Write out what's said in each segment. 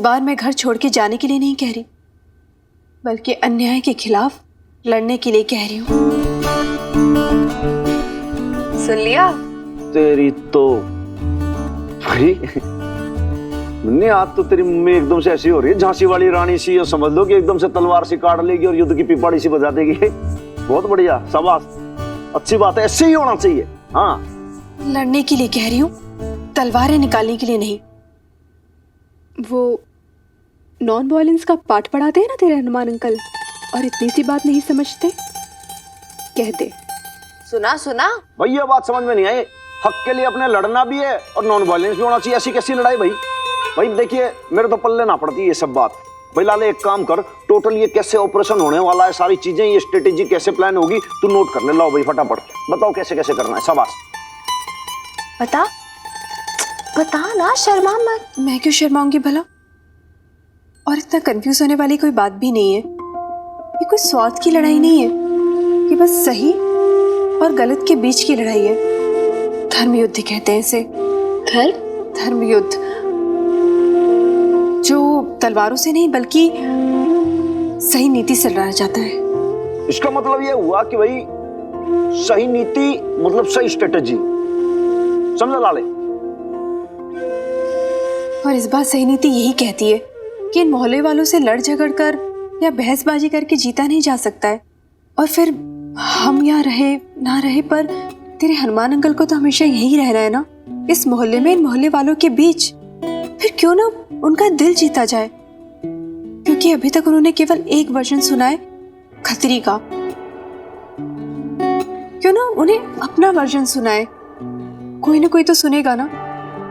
बार मैं घर छोड़ के जाने के लिए नहीं कह रही, बल्कि अन्याय के खिलाफ लड़ने के लिए कह रही हूँ। सुन लिया? तेरी तो भाई मुन्नी, आज तो तेरी मम्मी एकदम से ऐसी हो रही है झांसी वाली रानी सी, और समझ लो कि एकदम से तलवार सी काट लेगी और युद्ध की पिपाड़ी सी बजा देगी। बहुत बढ़िया, शाबाश, अच्छी बात है, ऐसे ही होना चाहिए। हाँ, लड़ने के लिए कह रही हूँ, तलवारें निकालने के लिए नहीं। वो नॉन वायलेंस का पाठ पढ़ाते हैं ना तेरे हनुमान अंकल, और इतनी सी बात नहीं समझते? कह दे। सुना सुना भाई ये बात समझ में नहीं आई। हक के लिए अपने लड़ना भी है और नॉन वायलेंस भी होना चाहिए, ऐसी कैसी लड़ाई भाई? भाई देखिए, मेरे तो पल्ले ना पड़ती ये सब बात। भाई लाले, एक काम कर, टोटल ये कैसे ऑपरेशन होने वाला है, सारी चीजें, ये स्ट्रेटेजी कैसे प्लान होगी, तू नोट कर ले। लाओ भाई फटाफट बताओ कैसे कैसे करना है। शाबाश, बता बता ना, शर्मा मत। मैं क्यों शर्माऊंगी भला? और इतना कंफ्यूज होने वाली कोई बात भी नहीं है। ये कोई स्वार्थ की लड़ाई नहीं है, ये बस सही और गलत के बीच की लड़ाई है। धर्म युद्ध कहते हैं इसे। धर्म युद्ध, जो तलवारों से नहीं बल्कि सही नीति से लड़ा जाता है। इसका मतलब ये हुआ कि भाई सही नीति मतलब सही स्ट्रेटेजी, समझा लाले? और इस बार सही नीति यही कहती है कि इन मोहल्ले वालों से लड़ झगड़ कर या बहसबाजी करके जीता नहीं जा सकता है। और फिर हम यहाँ रहे ना रहे, पर तेरे हनुमान अंकल को तो हमेशा यही रहना है ना, इस मोहल्ले में, इन मोहल्ले वालों के बीच। फिर क्यों ना उनका दिल जीता जाए, क्योंकि अभी तक उन्होंने केवल एक वर्जन सुना है खतरी का। क्यों ना उन्हें अपना वर्जन सुनाए? कोई ना कोई तो सुनेगा ना,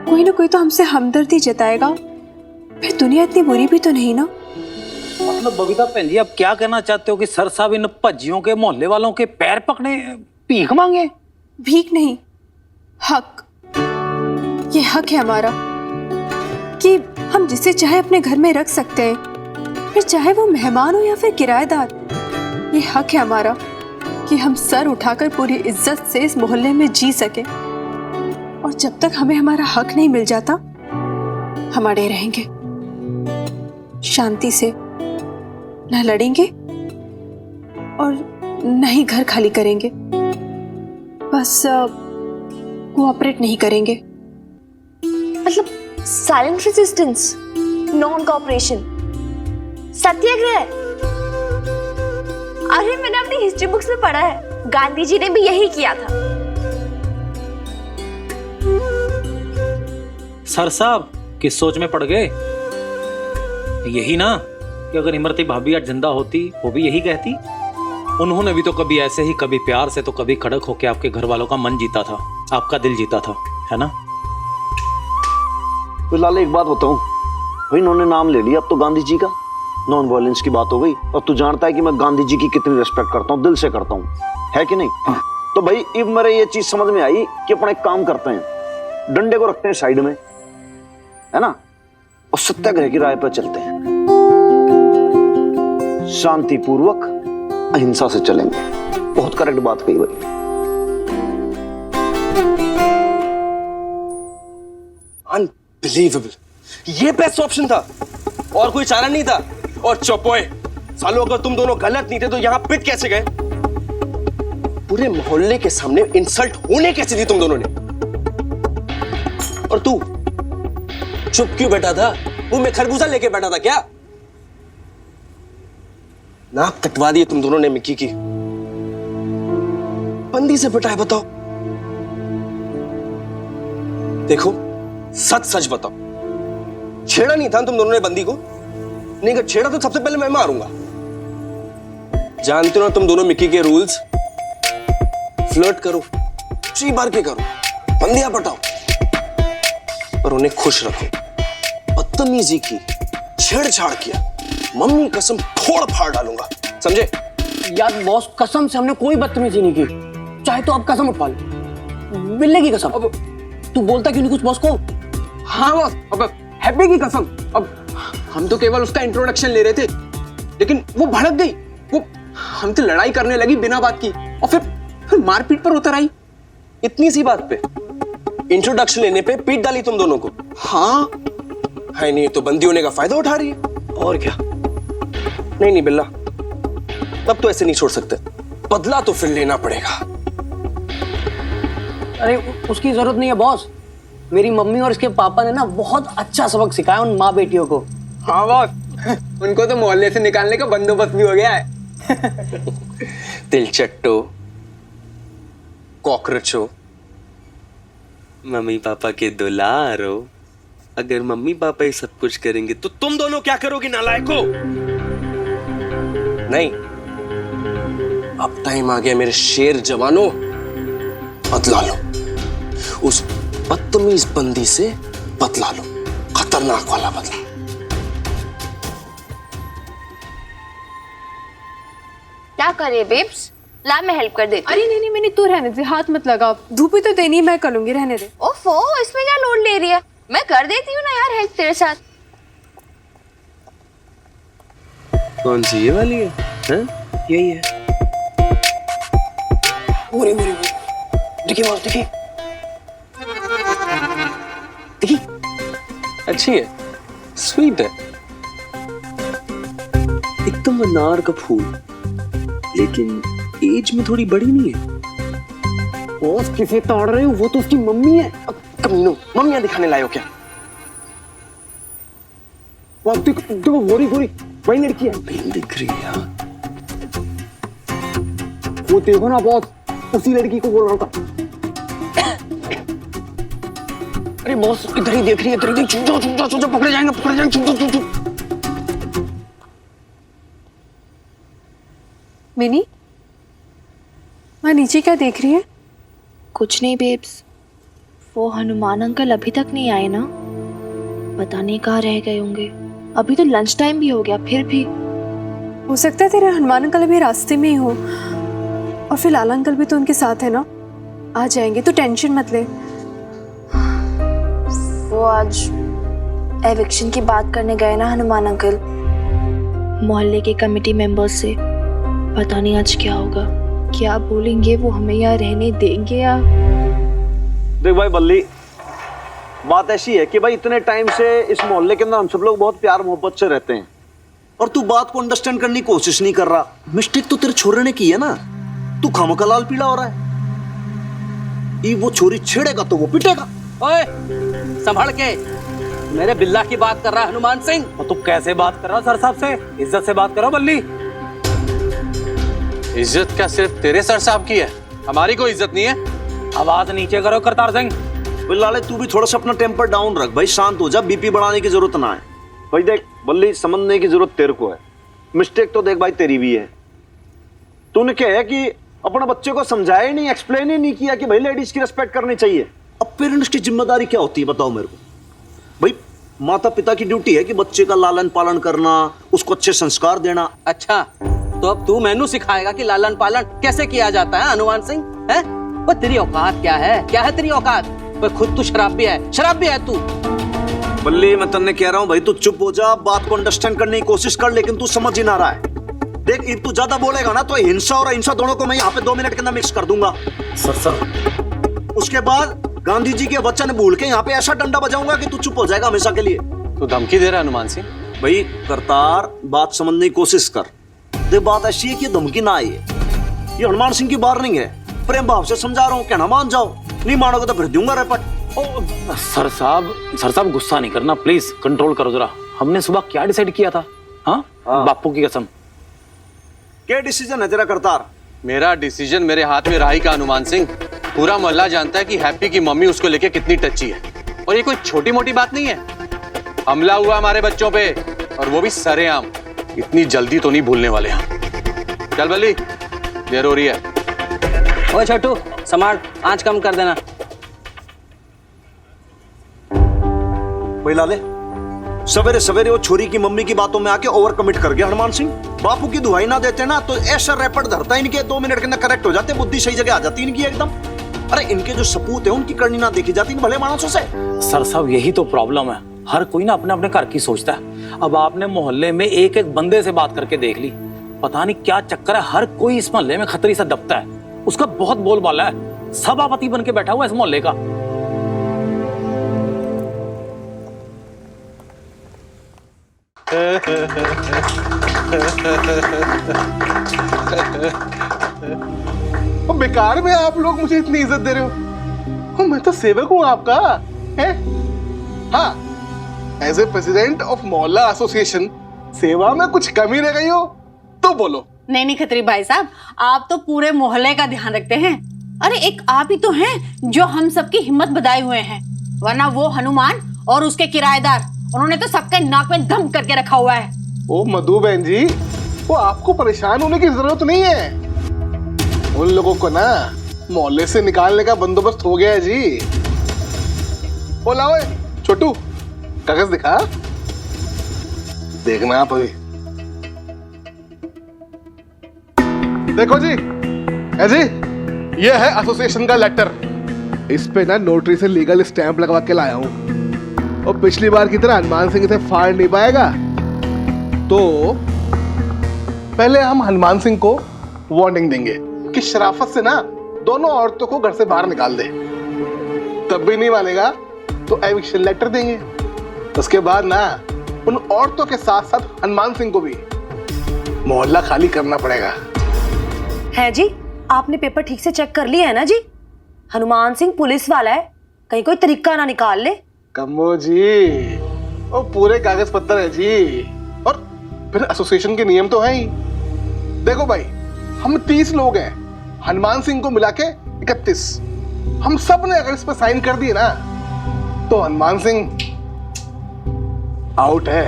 कोई ना कोई तो हमसे हमदर्दी जताएगा। फिर दुनिया इतनी बुरी भी तो नहीं ना। मतलब बबीता बहन जी, आप क्या कहना चाहते हो कि सर साहब इन भज्जियों के मोहल्ले वालों के पैर पकड़े, भीख मांगे? भीख नहीं, हक। ये हक है हमारा कि हम जिसे चाहे अपने घर में रख सकते हैं, फिर चाहे वो मेहमान हो या फिर किराएदार। ये हक है हमारा कि हम सर उठाकर पूरी इज्जत से इस मोहल्ले में जी सके। और जब तक हमें हमारा हक नहीं मिल जाता, हम अड़े रहेंगे, शांति से न लड़ेंगे और न ही घर खाली करेंगे, बस कोऑपरेट नहीं करेंगे। मतलब साइलेंट रेजिस्टेंस, नॉन कोऑपरेशन, सत्याग्रह। अरे मैंने अपनी हिस्ट्री बुक्स में पढ़ा है, गांधी जी ने भी यही किया था। सर साहब किस सोच में पड़ गए? यही ना कि अगर इमरती भाभी आज जिंदा होती वो भी यही कहती। उन्होंने भी तो कभी ऐसे ही, कभी प्यार से, तो कभी कड़क होके आपके घर वालों का मन जीता था, आपका दिल जीता था, है ना? तो लाले एक बात बताऊं भाई, इन्होंने नाम ले लिया अब तो गांधी जी का, नॉन वायलेंस की बात हो गई। और तू जानता है कि मैं गांधी जी की कितनी रिस्पेक्ट करता हूँ, दिल से करता हूँ, है कि नहीं? तो भाई अब मेरे ये चीज समझ में आई कि अपना एक काम करते हैं, डंडे को रखते हैं साइड में, है ना, और सत्याग्रह की राय पर चलते हैं, शांतिपूर्वक अहिंसा से चलेंगे। बहुत करेक्ट बात कही भाई। अनबिलीवेबल, ये बेस्ट ऑप्शन था और कोई चारा नहीं था। और चौपोए सालों, अगर तुम दोनों गलत नहीं थे तो यहां पिट कैसे गए? पूरे मोहल्ले के सामने इंसल्ट होने कैसे दी तुम दोनों ने? और तू चुप क्यों बैठा था? मुंह में खरबूजा लेके बैठा था क्या? नाक कटवा दिए तुम दोनों ने मिक्की की। बंदी से पिटाए, बताओ। देखो सच सच बताओ, छेड़ा नहीं था तुम दोनों ने बंदी को? नहीं, अगर छेड़ा तो सबसे पहले मैं मारूंगा। जानते हो ना तुम दोनों मिक्की के रूल्स। फ्लर्ट करो, जी भर के करो, बंदियां पटाओ, पर उन्हें खुश रखो। बदतमीजी की, छेड़छाड़ किया, मम्मी कसम फोड़ फाड़ डालूंगा, समझे? यार बॉस, कसम से हमने कोई बदतमीजी नहीं की। चाहे तो अब कसम उठवा ले, बिल्ले की कसम। अब तू बोलता क्यों नहीं कुछ बॉस को? हाँ बॉस, अब हैप्पी की कसम। अब हम तो केवल उसका इंट्रोडक्शन ले रहे थे, लेकिन वो भड़क गई। वो हमसे लड़ाई करने लगी बिना बात की, और फिर मारपीट पर उतर आई। इतनी सी बात पे इंट्रोडक्शन लेने पे पीट डाली तुम दोनों को? हाँ, है नहीं तो बंदी होने का फायदा उठा रही है। और क्या? नहीं नहीं बिल्ला, अब तो ऐसे नहीं छोड़ सकते, बदला तो फिर लेना पड़ेगा। अरे उसकी जरूरत नहीं है बॉस, मेरी मम्मी और इसके पापा ने ना बहुत अच्छा सबक सिखाया उन माँ बेटियों को। हाँ बॉस, उनको तो मोहल्ले से निकालने का बंदोबस्त भी हो गया है। तिलचट्टो, कॉकरोचो, मम्मी पापा के दुलारो, अगर मम्मी पापा ही सब कुछ करेंगे तो तुम दोनों क्या करोगी नालायको? नहीं, अब टाइम आ गया मेरे शेर जवानों, बदला लो, उस बदतमीज बंदी से बदला लो, खतरनाक वाला बदला। क्या करे बेब्स, ला मैं हेल्प कर देती हूँ। अरे नहीं मैंने, तू रहने दे, हाथ मत लगा, धूप ही तो देनी, मैं कर लूंगी, रहने दे। ओफो, इसमें क्या लोड ले रही है, मैं कर देती हूँ ना यार हेल्प तेरे साथ। कौन सी ये वाली है? यही है। पूरी पूरी देखिए बॉस, देखिए देखिए, अच्छी है, स्वीट है, एकदम अनार का फूल, लेकिन एज में थोड़ी बड़ी नहीं है। बॉस किसे तोड़ रहे हो, वो तो उसकी मम्मी है। कमीनों, मम्मियां दिखाने लाए हो क्या? बॉस देखो गोरी गोरी, वही लड़की है। नहीं दिख रही यार। वो देखो ना बॉस, उसी लड़की को बोल रहा था। अरे बॉस इधर ही देख रही है, इधर ही देख, छुप जाओ, पकड़े जाएंगे, छुप जाओ। मिनी, वहाँ नीचे क्या देख रही है? कुछ नहीं बेब्स, वो हनुमान अंकल अभी तक नहीं आए ना, पता नहीं कहाँ रह गए होंगे। अभी तो लंच टाइम भी हो गया, फिर भी हो सकता है तेरे हनुमान अंकल अभी रास्ते में ही हो, और फिर लाला अंकल भी तो उनके साथ है ना, आ जाएंगे, तो टेंशन मत ले। वो आज एविक्शन की बात करने गए ना हनुमान अंकल, मोहल्ले के कमेटी मेंबर्स से। पता नहीं आज क्या होगा, क्या बोलेंगे, वो हमें यहाँ रहने देंगे या? देख भाई बल्ली, बात ऐसी है कि भाई इतने टाइम से इस मोहल्ले के अंदर हम सब लोग बहुत प्यार मोहब्बत से रहते हैं, और तू बात को अंडरस्टैंड करने की कोशिश नहीं कर रहा। मिस्टेक तो तेरे छोरे ने की है ना, तू खामखा लाल पीला हो रहा है। ये वो छोरी छेड़ेगा तो वो पिटेगा। ओए संभल के, मेरे बिल्ला की बात कर रहा है हनुमान सिंह। तो तू कैसे बात कर रहा सर साहब से? इज्जत से बात करो बल्ली। इज्जत क्या सिर्फ तेरे सर साहब की है, हमारी कोई इज्जत नहीं है? आवाज नीचे करो करतार सिंह। लाले तू भी थोड़ा सा अपना टेम्पर डाउन रख भाई, शांत हो जा, बीपी बढ़ाने की जरूरत ना है। भाई देख बल्ली, समझने की जरूरत तेरे को है, मिस्टेक तो देख भाई तेरी भी है। तूने क्या है कि अपने बच्चे को समझाया ही नहीं, एक्सप्लेन ही नहीं किया कि भाई लेडीज की रिस्पेक्ट करनी चाहिए। अब पेरेंट्स की जिम्मेदारी क्या होती है बताओ मेरे को? भाई माता पिता की ड्यूटी है कि बच्चे का लालन पालन करना, उसको अच्छे संस्कार देना। अच्छा, तो अब तू मैनू सिखाएगा कि लालन पालन कैसे किया जाता है हनुमान सिंह? है वो तेरी औकात क्या है? क्या है तेरी औकात? पर खुद तू शराबी है तू। बल्ली मैं तन्ने कह रहा हूँ भाई, तू चुप हो जा, बात को अंडरस्टैंड करने की कोशिश कर, लेकिन तू समझ ही ना रहा है। देख if तू ज्यादा बोलेगा ना तो हिंसा और अहिंसा दोनों को मैं यहाँ पे 2 मिनट के अंदर मिक्स कर दूंगा। सर उसके बाद गांधी जी के वचन भूल के यहाँ पे ऐसा डंडा बजाऊंगा कि तू चुप हो जाएगा हमेशा के लिए। तू धमकी दे रहा है हनुमान सिंह? भाई करतार, बात समझने की कोशिश कर। देख बात ऐसी है कि धमकी ना आई है, ये हनुमान सिंह की वार्निंग है, प्रेम भाव से समझा रहा हूँ, कहना मान जाओ, नहीं मानोगे तो फिर दूंगा रैपट। सर साहब गुस्सा नहीं करना प्लीज, कंट्रोल करो जरा। हमने सुबह क्या डिसाइड किया था? हाँ बापू की कसम। क्या डिसीजन है तेरा करतार? मेरा डिसीजन मेरे हाथ में राही का हनुमान सिंह। पूरा मोहल्ला जानता है कि हैप्पी की मम्मी उसको लेके कितनी टच्ची है, और ये कोई छोटी मोटी बात नहीं है। हमला हुआ हमारे बच्चों पे, और वो भी सरेआम। इतनी जल्दी तो नहीं भूलने वाले हम। चल बल्ली, देर हो रही है। ओए छोटू संभाल, आंच कम कर देना। भाई लाले, सवेरे सवेरे वो छोरी की मम्मी की बातों में आके ओवर कमिट कर गया हनुमान सिंह। बापू की दुहाई ना देते ना तो ऐसा रैपट धरता इनके 2 मिनट के अंदर करेक्ट हो जाते, बुद्धि सही जगह आ जाती इनकी एकदम। अरे इनके जो सपूत है उनकी करनी ना देखी जाती भले मानसों से। सर साहब यही तो प्रॉब्लम है, हर कोई ना अपने अपने घर की सोचता है। अब आपने मोहल्ले में एक एक बंदे से बात करके देख ली, पता नहीं क्या चक्कर है, हर कोई इस मोहल्ले में खतरी से दबता है। उसका बहुत बोलबाला है, सभापति बन के बैठा हुआ इस मोहल्ले का। बेकार में आप लोग मुझे इतनी इज्जत दे रहे हो। मैं तो सेवक हूं आपका, है? हाँ, एज ए प्रेसिडेंट ऑफ मोहल्ला एसोसिएशन सेवा में कुछ कमी रह गई हो तो बोलो। नहीं नहीं खत्री भाई साहब, आप तो पूरे मोहल्ले का ध्यान रखते हैं। अरे एक आप ही तो हैं जो हम सबकी हिम्मत बधाए हुए हैं, वरना वो हनुमान और उसके किराएदार, उन्होंने तो सबके नाक में दम करके रखा हुआ है। ओ मधु बहन जी, वो आपको परेशान होने की जरूरत नहीं है। उन लोगों को ना मोहल्ले से निकालने का बंदोबस्त हो गया है जी। ओ लाओ छोटू, कागज दिखा, देखना आप अभी। देखो जी, है जी, ये है एसोसिएशन का लेटर। इस पे ना नोटरी से लीगल स्टैंप लगवा के लाया हूं। और पिछली बार की तरह हनुमान सिंह इसे फाड़ नहीं पाएगा, तो पहले हम हनुमान सिंह को वार्निंग देंगे कि शराफत से ना दोनों औरतों को घर से बाहर निकाल दे। तब भी नहीं मानेगा तो एविक्शन लेटर देंगे। उसके बाद ना उन औरतों के साथ साथ हनुमान सिंह को भी मोहल्ला खाली करना पड़ेगा। है जी, आपने पेपर ठीक से चेक कर लिया है ना जी? हनुमान सिंह पुलिस वाला है, कहीं कोई तरीका ना निकाल ले। कम्बो जी, वो पूरे कागज पत्तर है जी, और फिर एसोसिएशन के नियम तो हैं ही। देखो भाई, हम 30 लोग हैं, हनुमान सिंह को मिला के 31। हम सब ने अगर इस पर साइन कर दिए ना तो हनुमान सिंह आउट है।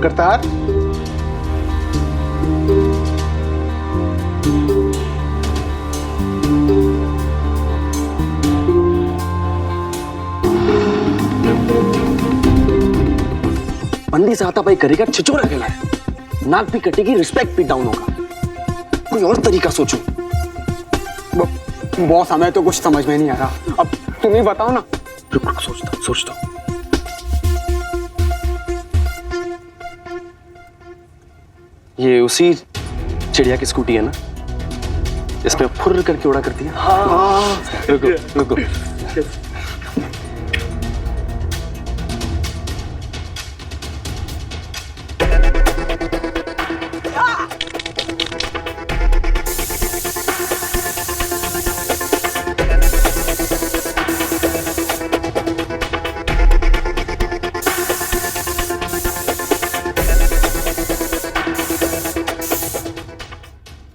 करतार, बंदी से हाथापाई करेगा, छिचोरा खिलाए, नाक भी कटेगी, रिस्पेक्ट भी डाउन होगा। कोई और तरीका सोचो। बॉस, हमें तो कुछ समझ में नहीं आ रहा, अब तुम ही बताओ ना। रुक रुक, सोचता हूं। ये उसी चिड़िया की स्कूटी है ना, इसमें फुर्र करके उड़ा करती है। हाँ। रुको।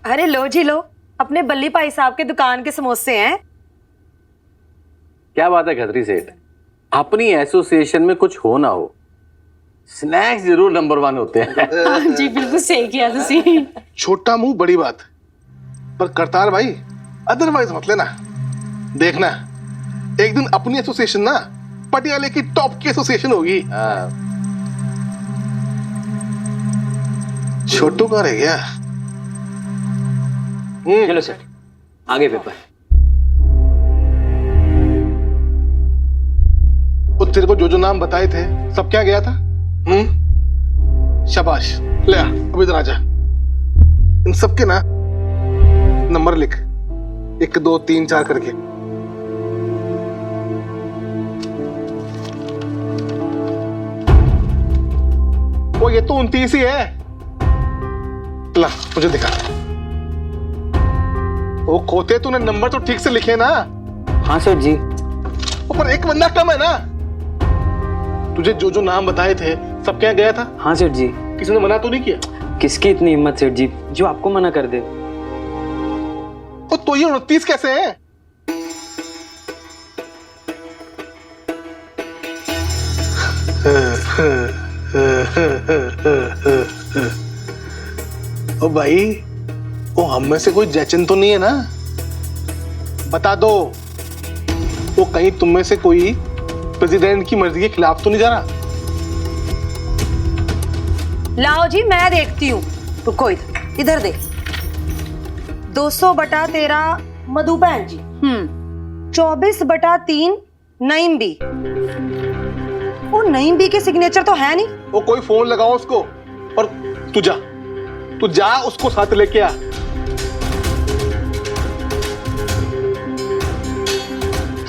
अरे लो जी लो, अपने बल्ली भाई साहब के दुकान के समोसे हैं। क्या बात है खत्री सेठ, अपनी एसोसिएशन में कुछ हो ना हो, स्नैक्स जरूर नंबर 1 होते हैं। जी बिल्कुल सही किया तुसी। छोटा मुंह बड़ी बात, पर करतार भाई अदरवाइज मत लेना। देखना एक दिन अपनी एसोसिएशन ना पटियाले की टॉप की एसोसिएशन होगी। छोटू का रह गया। चलो सर, आगे पेपर। वो तेरे को जो नाम बताए थे सब क्या गया था? शाबाश, ले आ, अब इधर आ जा। इन सब के ना नंबर लिख, 1 2 3 4 करके। वो ये तो 29 ही है। ला, मुझे दिखा। वो खोते तूने नंबर तो ठीक से लिखे ना? हाँ सर जी। पर एक बंदा कम है ना। तुझे जो नाम बताए थे सब क्या गया था? हाँ सर जी। किसी ने मना तो नहीं किया? किसकी इतनी हिम्मत सर जी जो आपको मना कर दे? तो ये 29 कैसे है? ओ भाई, वो हम में से कोई जैचन तो नहीं है ना? बता दो, वो कहीं तुम में से कोई प्रेसिडेंट की मर्जी के खिलाफ तो नहीं जा रहा? लाओ जी, मैं देखती हूँ। रुको इधर देख। 200/13 मधु बहन जी। 24/3 नईम बी। वो नईम बी के सिग्नेचर तो है नहीं। वो कोई फोन लगाओ उसको, और तू जा उसको साथ लेके आ।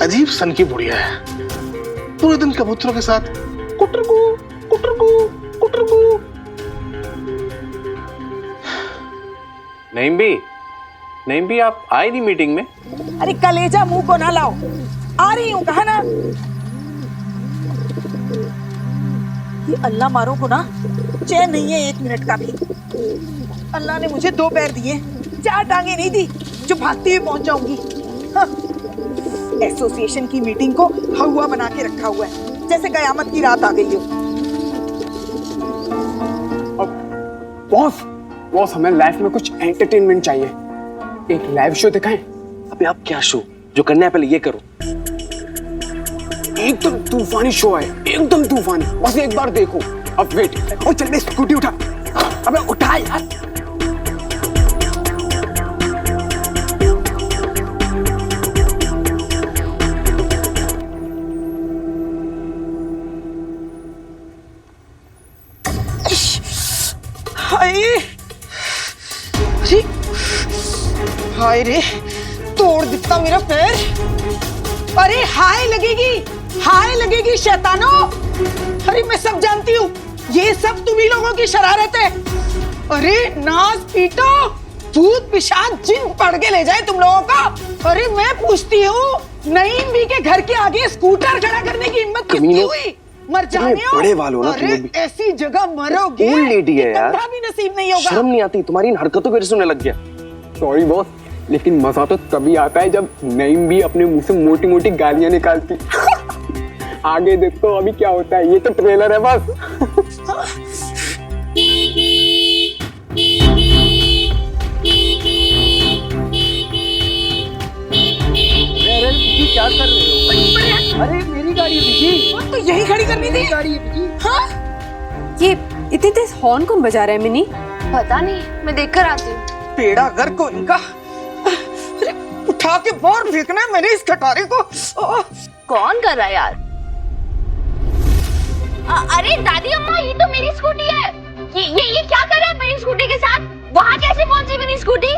अजीब सन की बुढ़िया है। पूरे दिन कबूतरों के साथ कुटरगू कुटरगू कुटरगू। नहीं भी आप आए नहीं मीटिंग में? अरे कलेजा मुंह को ना लाओ, आ रही हूँ कहा ना। ये अल्लाह मारो को ना चैन नहीं है 1 मिनट का भी। अल्लाह ने मुझे 2 पैर दिए, 4 टांगे नहीं दी जो भागती हुई पहुंच जाऊंगी। हाँ। एसोसिएशन की मीटिंग को हवा बना के रखा हुआ है, जैसे कयामत की रात आ गई हो। बॉस हमें लाइफ में कुछ एंटरटेनमेंट चाहिए, एक लाइव शो दिखाएं। अबे आप क्या शो? जो करना है पहले ये करो। एकदम तूफानी शो है, एकदम तूफानी, बस एक बार देखो। अब वेट, और चल बे स्कूटी उठा। अबे उठा यार। हाय हाय रे, तोड़ दिता मेरा पैर। अरे हाय लगेगी शैतानो। अरे मैं सब जानती हूँ, ये सब तुम्ही लोगों की शरारत है। अरे नाच पीटो, भूत पिशाच जिन पड़ के ले जाए तुम लोगों का। अरे मैं पूछती हूँ, नईम भी के घर के आगे स्कूटर खड़ा करने की हिम्मत किसकी हुई? मर जाने हो। बड़े वालों ना अरे ऐसी जगह मरोगे, ओल्ड लेडी है यार, भी नसीब नहीं होगा। शर्म नहीं आती तुम्हारी इन हरकतों की वजह से उन्हें लग गया। सॉरी बॉस, लेकिन मजा तो तभी आता है जब नईम भी अपने मुंह से मोटी मोटी गालियां निकालती। आगे देखो अभी क्या होता है, ये तो ट्रेलर है बस। क्या कर रहे हो? अरे मेरी गाड़ी है बिजी, तो यही खड़ी करनी थी। गाड़ी है बिजी। हाँ? ये इतने तेज हॉर्न कौन बजा रहा है मिनी? पता नहीं, मैं देखकर आती हूँ। पेड़ा घर को इनका। अरे उठा के बाहर फेंकना है मैंने इस खटारे को। कौन कर रहा है यार? अरे दादी अम्मा, ये तो मेरी स्कूटी है। ये क्या कर रहा है मेरी स्कूटी के साथ? वहाँ कैसे पहुंची मेरी स्कूटी?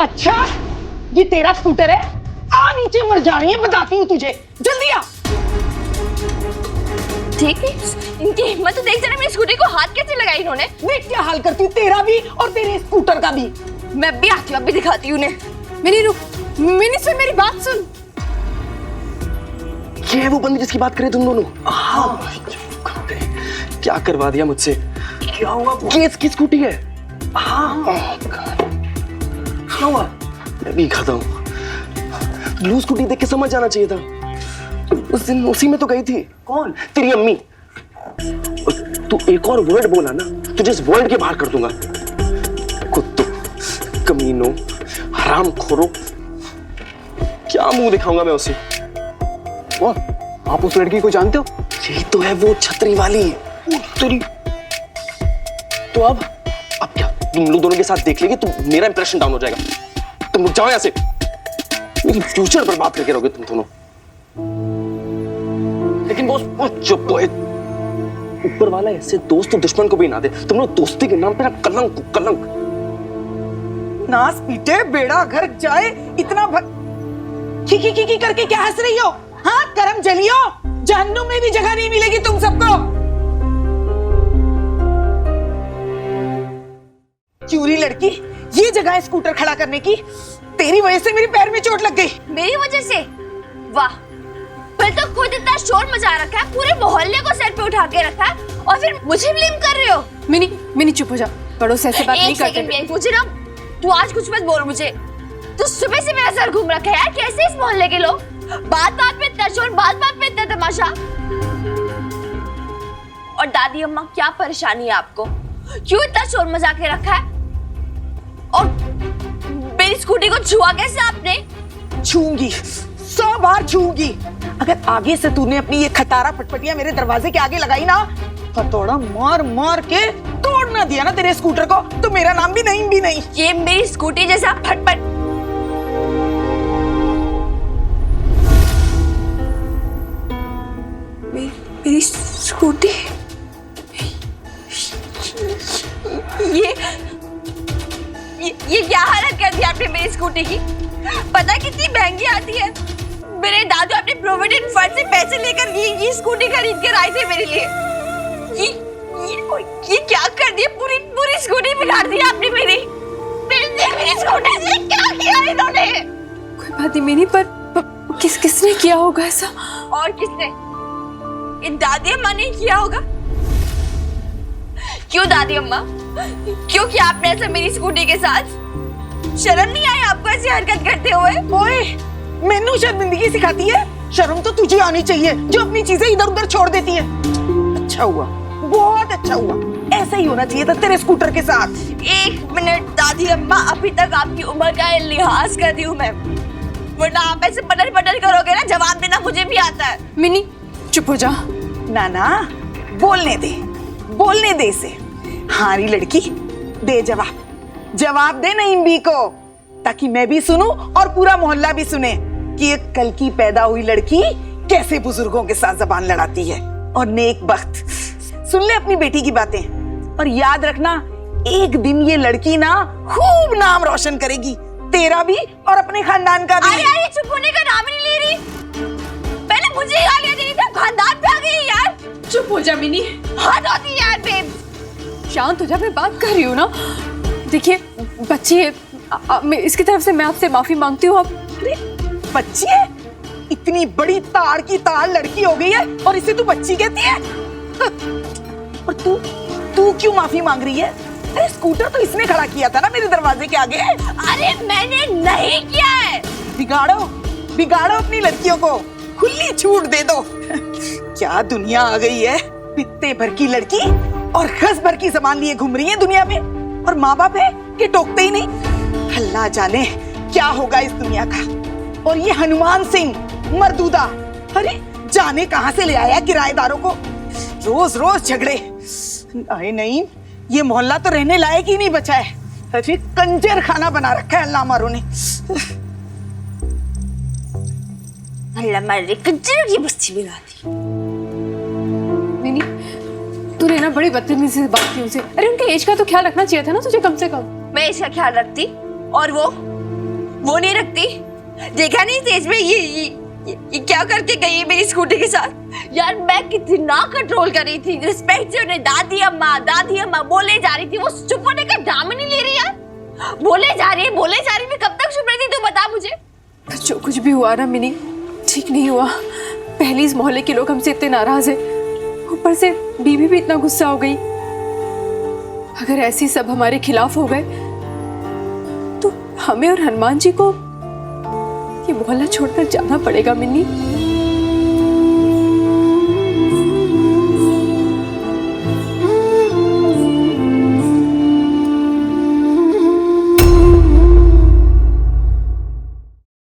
अच्छा, ये तेरा स्कूटर है? आ नीचे, मर जा रही है, बताती हूँ तुझे। जल्दी आ। ठीक है, इनकी हिम्मत तो देख जरा, मेरी स्कूटी को हाथ कैसे लगाई इन्होंने। मैं क्या हाल करती हूँ तेरा भी और तेरे स्कूटर का भी। मैं भी आती हूँ, अभी दिखाती हूँ उन्हें। मिनी रुक, मिनी सुन मेरी बात सुन। ये है वो बंदी जिसकी बात करें तुम दोनों? हाँ। क्या करवा दिया मुझसे? क्या हुआ? ये इसकी स्कूटी है। हाँ। क्या हुआ? मैं भी खाता हूँ। ब्लू स्कूटी देख के समझ जाना चाहिए था। उस दिन उसी में तो गई थी। कौन? तेरी अम्मी। तू एक और वर्ड बोला ना, तुझे इस वर्ल्ड के बाहर कर दूंगा। कुत्तों, कमीनों, हरामखोरों, क्या मुंह दिखाऊंगा मैं उसे? आप उस लड़की को जानते हो? यही तो है वो छतरी वाली। तेरी तो अब क्या तुम लोग दोनों के साथ देख लेंगे तो मेरा इंप्रेशन डाउन हो जाएगा। तुम लोग जाओ यहाँ से, मेरी फ्यूचर पर बात करके रहोगे तुम दोनों। लेकिन बॉस वो चुप तो है। ऊपर वाला ऐसे दोस्त तो दुश्मन को भी ना दे। तुम लोग दोस्ती के नाम पे ना कलंक कलंक। नास पीटे, बेड़ा घर जाए, इतना की करके क्या हंस रही हो? हाँ, करम जलियो, जहन्नुम में भी जगह नहीं मिलेगी तुम सबको। चूरी लड़की, ये जगह है स्कूटर खड़ा करने की। तेरी वजह से मेरे पैर में चोट लग गई। मेरी वजह से? वाह, फिर तो खुद इतना शोर मचा रखा है, पूरे मोहल्ले को सर पे उठा के रखा है, और फिर मुझे ब्लेम कर रहे हो। मिनी चुप हो जा, पड़ोस ऐसे बात नहीं करते। मुझे ना, तू आज कुछ मत बोल मुझे। तू सुबह से मेरा सर घूम रखा है यार। कैसे इस मोहल्ले के लोग बात बात पे इतना शोर, बात बात पे इतना तमाशा। और दादी अम्मा क्या परेशानी है आपको? क्यों इतना शोर मचा के रखा है? और मेरी स्कूटी को छुआ कैसे आपने? छूंगी, 100 बार छूंगी। अगर आगे से तूने अपनी ये खटारा फटफटिया मेरे दरवाजे के आगे लगाई ना, हथौड़ा मार मार के तोड़ ना दिया ना तेरे स्कूटर को, तो मेरा नाम भी नहीं भी नहीं। ये मेरी स्कूटी जैसा फटफट। मेरी स्कूटी, ये क्या हालत कर दी आपने मेरी स्कूटी की? पता कितनी महंगी आती है? मेरे दादू अपने प्रोविडेंट फंड से पैसे लेकर ये स्कूटी खरीद कर आए थे मेरे लिए। ये क्या कर दिया? पूरी स्कूटी बिगाड़ दी आपने मेरी स्कूटी से क्या किया इन्होंने? कोई बात नहीं मिनी, पर किसने किया होगा ऐसा? और किसने? इन दादी अम्मा ने किया होगा। क्यों दादी अम्मा, क्यों किया आपने ऐसा मेरी स्कूटी के साथ? शर्म नहीं आई आपको ऐसी हरकत करते हुए? ओए, मैनू शर्मिंदगी सिखाती है? शर्म तो तुझे आनी चाहिए जो अपनी चीजें इधर उधर छोड़ देती है। अच्छा हुआ, बहुत अच्छा हुआ, ऐसा ही होना चाहिए था तेरे स्कूटर के साथ। 1 मिनट दादी अम्मा, अभी तक आपकी उम्र का लिहाज कर रही हूँ मैं, वरना आप ऐसे पटर पटर करोगे ना, जवाब देना मुझे भी आता है। मिनी चुप हो जा। नाना बोलने दे इसे। हारी लड़की, दे जवाब दे नईम बी को, ताकि मैं भी सुनूं और पूरा मोहल्ला भी सुने कि एक कल की पैदा हुई लड़की कैसे बुजुर्गों के साथ जबान लड़ाती है। और नेक बख्त, सुन ले अपनी बेटी की बातें और याद रखना, एक दिन ये लड़की ना खूब नाम रोशन करेगी, तेरा भी और अपने खानदान का भी। अरे चुप होने का नाम नहीं ले रही। पहले मुझे गालियां दे रही थी, खानदान पे आ गई यार। चुप हो जा मिनी, हद होती यार बेब। शांत हो जा, मैं बात कर रही हूँ ना। देखिए बच्ची है, इसकी तरफ से मैं आपसे माफी मांगती हूँ। अरे बच्ची है? इतनी बड़ी ताड़ की ताड़ लड़की हो गई है और इसे तू बच्ची कहती है? और तू क्यों माफी मांग रही है? अरे स्कूटर तो इसने खड़ा किया था ना मेरे दरवाजे के आगे। अरे मैंने नहीं किया है। बिगाड़ो अपनी लड़कियों को, खुली छूट दे दो। क्या दुनिया आ गई है, पित्ते भर की लड़की और खस भर की जबान लिए घूम रही है दुनिया में, और माँ बाप है कि टोकते ही नहीं। अल्लाह जाने क्या होगा इस दुनिया का। और ये हनुमान सिंह मर्दूदा, अरे जाने कहां से ले आया किराएदारों को, रोज रोज झगड़े। अरे नहीं, ये मोहल्ला तो रहने लायक ही नहीं बचा है। अरे कंजर खाना बना रखा है अल्लाह मारो ने। अल्लाह मारे, कंजर की बस्ती बना दी। मिनी तूने ना बड़ी बदतमीजी से बात की उनसे। अरे उनके एज का तो ख्याल रखना चाहिए था ना तुझे कम से कम। मैं इसका ख्याल रखती और वो नहीं रखती। देखा नहीं तेज में ये क्या करके गई है मेरी स्कूटी के साथ। यार मैं कितना कंट्रोल कर रही थी, रिस्पेक्ट से उन्हें दादी अम्मा बोले जा रही थी, वो चुप होने का नाम ही नहीं ले रही यार। बोले जा रही है, मैं कब तक चुप रहती तू बता मुझे। जो कुछ भी हुआ ना मिनी, ठीक नहीं हुआ। पहले इस मोहल्ले के लोग हमसे इतने नाराज है, ऊपर से बीवी भी इतना गुस्सा हो गई। अगर ऐसे सब हमारे खिलाफ हो गए तो हमें और हनुमान जी को ये मोहल्ला छोड़कर जाना पड़ेगा मिन्नी।